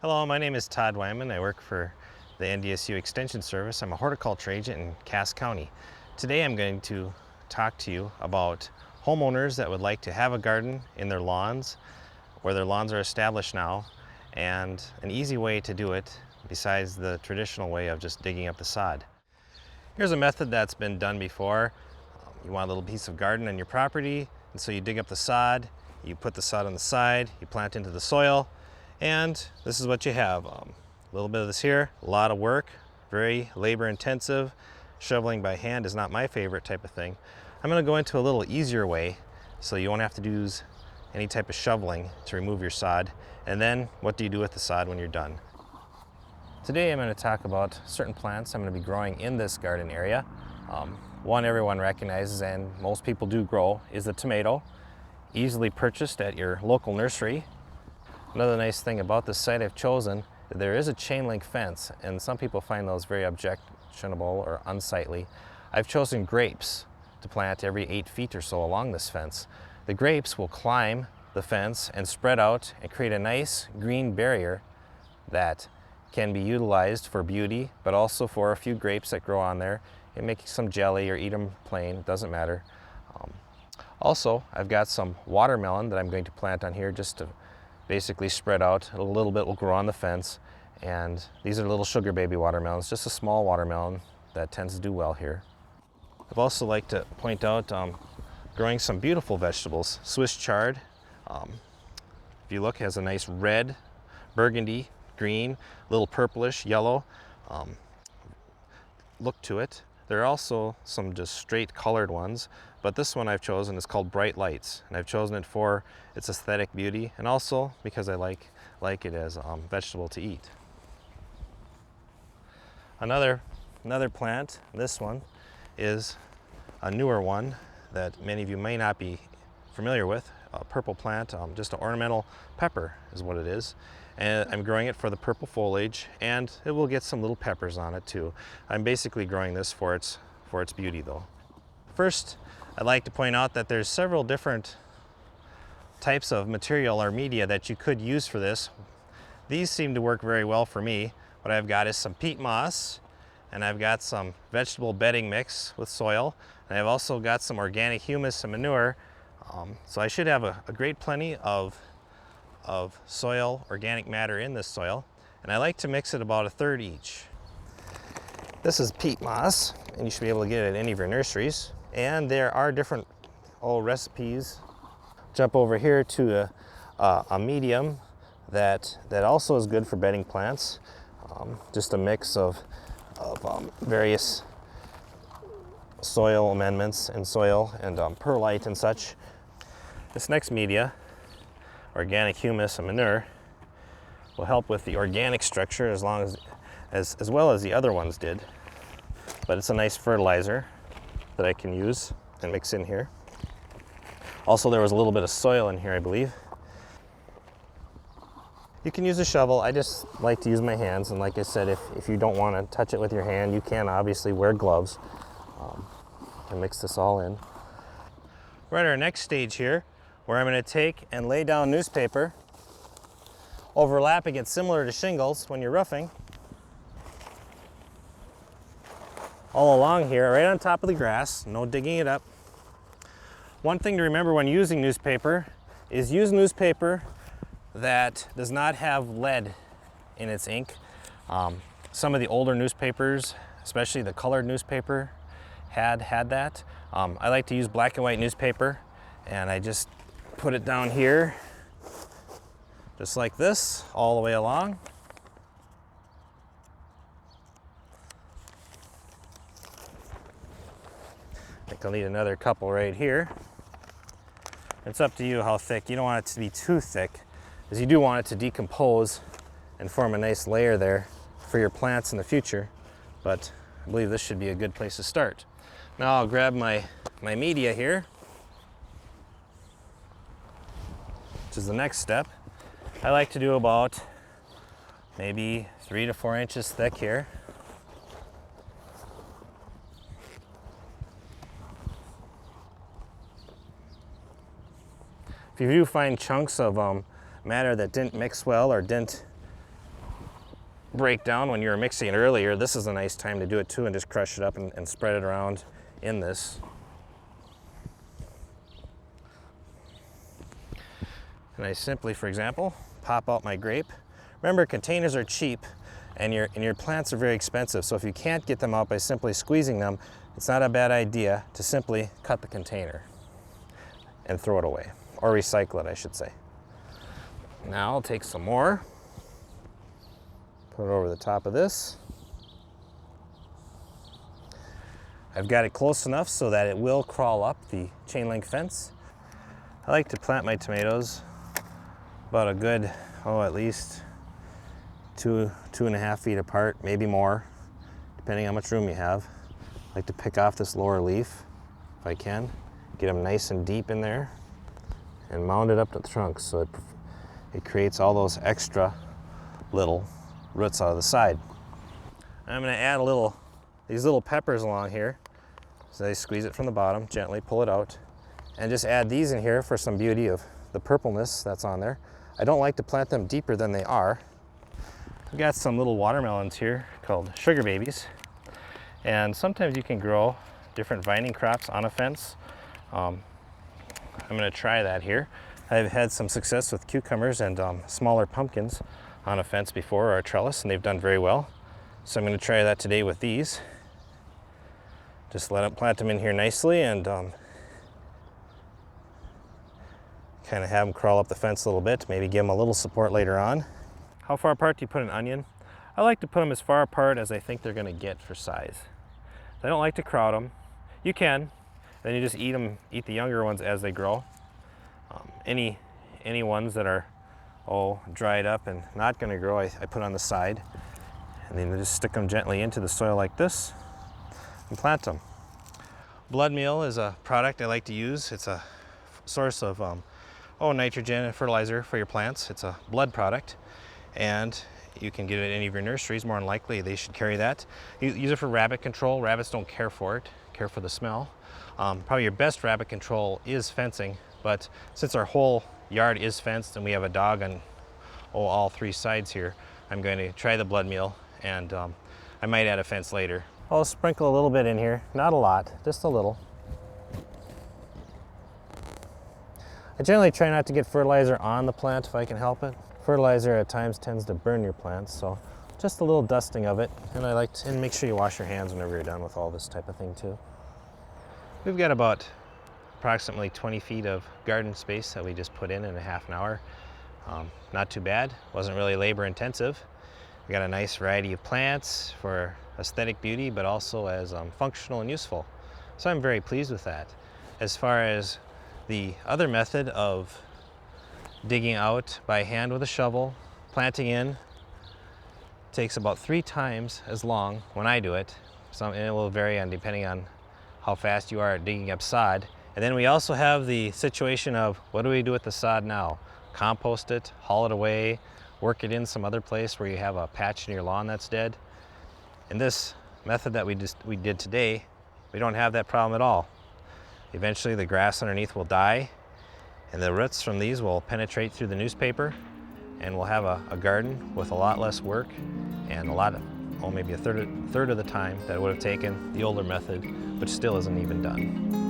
Hello, my name is Todd Wyman. I work for the NDSU Extension Service. I'm a horticulture agent in Cass County. Today I'm going to talk to you about homeowners that would like to have a garden in their lawns, where their lawns are established now, and an easy way to do it besides the traditional way of just digging up the sod. Here's a method that's been done before. You want a little piece of garden on your property, and so you dig up the sod, you put the sod on the side, you plant into the soil, and this is what you have. A little bit of this here, a lot of work, very labor intensive. Shoveling by hand is not my favorite type of thing. I'm going to go into a little easier way so you won't have to use any type of shoveling to remove your sod. And then what do you do with the sod when you're done? Today I'm going to talk about certain plants I'm going to be growing in this garden area. One everyone recognizes and most people do grow is the tomato, easily purchased at your local nursery. Another nice thing about this site I've chosen, there is a chain link fence, and some people find those very objectionable or unsightly. I've chosen grapes to plant every 8 feet or so along this fence. The grapes will climb the fence and spread out and create a nice green barrier that can be utilized for beauty, but also for a few grapes that grow on there and make some jelly or eat them plain, it doesn't matter. Also, I've got some watermelon that I'm going to plant on here just to basically spread out. A little bit will grow on the fence, and these are little sugar baby watermelons, just a small watermelon that tends to do well here. I've also like to point out growing some beautiful vegetables. Swiss chard, if you look, has a nice red, burgundy, green, little purplish, yellow look to it. There are also some just straight colored ones, but this one I've chosen is called Bright Lights, and I've chosen it for its aesthetic beauty and also because I like it as a vegetable to eat. Another plant, this one, is a newer one that many of you may not be familiar with. A purple plant, just an ornamental pepper is what it is. And I'm growing it for the purple foliage, and it will get some little peppers on it too. I'm basically growing this for its beauty though. First, I'd like to point out that there's several different types of material or media that you could use for this. These seem to work very well for me. What I've got is some peat moss, and I've got some vegetable bedding mix with soil, and I've also got some organic humus and manure. So I should have a great plenty of soil, organic matter in this soil, and I like to mix it about 1/3 each. This is peat moss, and you should be able to get it at any of your nurseries, and there are different recipes. Jump over here to a medium that also is good for bedding plants, just a mix of various soil amendments and soil and perlite and such. This next media, organic humus and manure, will help with the organic structure as well as the other ones did. But it's a nice fertilizer that I can use and mix in here. Also, there was a little bit of soil in here, I believe. You can use a shovel. I just like to use my hands, and like I said, if you don't want to touch it with your hand, you can obviously wear gloves and mix this all in. We're at our next stage here, where I'm going to take and lay down newspaper, overlapping it similar to shingles when you're roofing, all along here, right on top of the grass, no digging it up. One thing to remember when using newspaper is use newspaper that does not have lead in its ink. Some of the older newspapers, especially the colored newspaper, had that. I like to use black and white newspaper, and I just put it down here, just like this, all the way along. I think I'll need another couple right here. It's up to you how thick. You don't want it to be too thick, because you do want it to decompose and form a nice layer there for your plants in the future. But I believe this should be a good place to start. Now I'll grab my media here, which is the next step. I like to do about maybe 3 to 4 inches thick here. If you do find chunks of matter that didn't mix well or didn't break down when you were mixing it earlier, this is a nice time to do it too, and just crush it up and spread it around in this. And I simply, for example, pop out my grape. Remember, containers are cheap and your plants are very expensive, so if you can't get them out by simply squeezing them, it's not a bad idea to simply cut the container and throw it away, or recycle it, I should say. Now I'll take some more, put it over the top of this. I've got it close enough so that it will crawl up the chain link fence. I like to plant my tomatoes about a good, at least 2.5 feet apart, maybe more, depending how much room you have. I like to pick off this lower leaf if I can, get them nice and deep in there, and mound it up to the trunk so it creates all those extra little roots out of the side. I'm going to add these little peppers along here. So I squeeze it from the bottom, gently pull it out, and just add these in here for some beauty of the purpleness that's on there. I don't like to plant them deeper than they are. I've got some little watermelons here called sugar babies, and sometimes you can grow different vining crops on a fence. I'm going to try that here. I've had some success with cucumbers and smaller pumpkins on a fence before, or a trellis, and they've done very well. So I'm going to try that today with these. Just plant them in here nicely and kind of have them crawl up the fence a little bit, maybe give them a little support later on. How far apart do you put an onion? I like to put them as far apart as I think they're going to get for size. I don't like to crowd them. You can, then you just eat the younger ones as they grow. Any ones that are dried up and not going to grow, I put on the side, and then just stick them gently into the soil like this and plant them. Blood meal is a product I like to use. It's a source of nitrogen and fertilizer for your plants. It's a blood product, and you can get it at any of your nurseries. More than likely they should carry that. Use it for rabbit control. Rabbits don't care for it, care for the smell. Probably your best rabbit control is fencing, but since our whole yard is fenced and we have a dog on all 3 sides here, I'm going to try the blood meal, and I might add a fence later. I'll sprinkle a little bit in here, not a lot, just a little. I generally try not to get fertilizer on the plant if I can help it. Fertilizer at times tends to burn your plants, so just a little dusting of it. And make sure you wash your hands whenever you're done with all this type of thing too. We've got about approximately 20 feet of garden space that we just put in a half an hour. Not too bad, wasn't really labor intensive. We got a nice variety of plants for aesthetic beauty, but also as functional and useful. So I'm very pleased with that. As far as the other method of digging out by hand with a shovel, planting in, takes about 3 times as long when I do it. And it will vary depending on how fast you are at digging up sod. And then we also have the situation of, what do we do with the sod now? Compost it, haul it away, work it in some other place where you have a patch in your lawn that's dead. In this method that we did today, we don't have that problem at all. Eventually the grass underneath will die, and the roots from these will penetrate through the newspaper, and we'll have a garden with a lot less work and maybe a third of the time that it would have taken the older method, which still isn't even done.